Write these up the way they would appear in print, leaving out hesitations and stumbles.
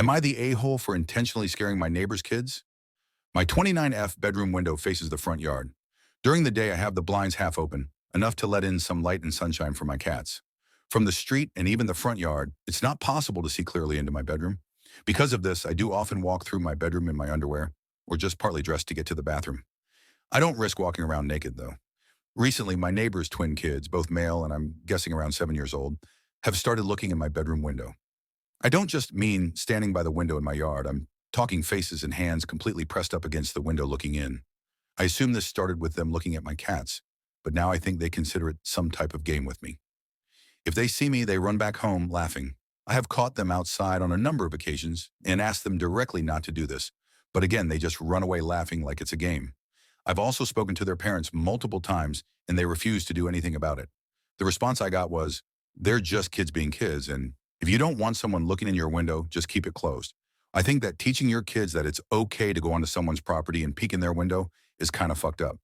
Am I the a-hole for intentionally scaring my neighbor's kids? My 29F bedroom window faces the front yard. During the day, I have the blinds half open, enough to let in some light and sunshine for my cats. From the street and even the front yard, it's not possible to see clearly into my bedroom. Because of this, I do often walk through my bedroom in my underwear, or just partly dressed to get to the bathroom. I don't risk walking around naked, though. Recently, my neighbor's twin kids, both male and I'm guessing around 7 years old, have started looking in my bedroom window. I don't just mean standing by the window in my yard. I'm talking faces and hands completely pressed up against the window looking in. I assume this started with them looking at my cats, but now I think they consider it some type of game with me. If they see me, they run back home laughing. I have caught them outside on a number of occasions and asked them directly not to do this, but again, they just run away laughing like it's a game. I've also spoken to their parents multiple times and they refuse to do anything about it. The response I got was, they're just kids being kids, and if you don't want someone looking in your window, just keep it closed. I think that teaching your kids that it's okay to go onto someone's property and peek in their window is kind of fucked up.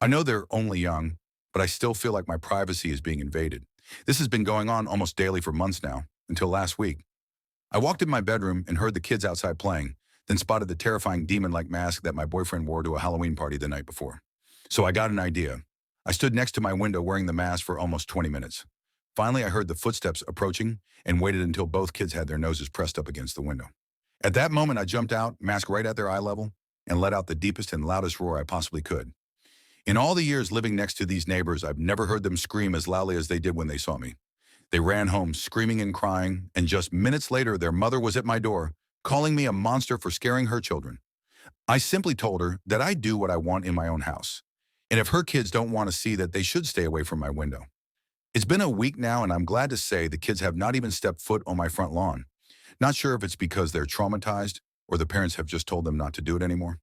I know they're only young, but I still feel like my privacy is being invaded. This has been going on almost daily for months now, until last week. I walked in my bedroom and heard the kids outside playing, then spotted the terrifying demon-like mask that my boyfriend wore to a Halloween party the night before. So I got an idea. I stood next to my window wearing the mask for almost 20 minutes. Finally, I heard the footsteps approaching and waited until both kids had their noses pressed up against the window. At that moment, I jumped out, mask right at their eye level, and let out the deepest and loudest roar I possibly could. In all the years living next to these neighbors, I've never heard them scream as loudly as they did when they saw me. They ran home screaming and crying, and just minutes later, their mother was at my door, calling me a monster for scaring her children. I simply told her that I do what I want in my own house, and if her kids don't want to see that, they should stay away from my window. It's been a week now, and I'm glad to say the kids have not even stepped foot on my front lawn. Not sure if it's because they're traumatized or the parents have just told them not to do it anymore.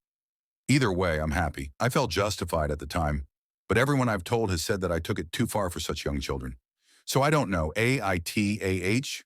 Either way, I'm happy. I felt justified at the time, but everyone I've told has said that I took it too far for such young children. So I don't know, AITAH,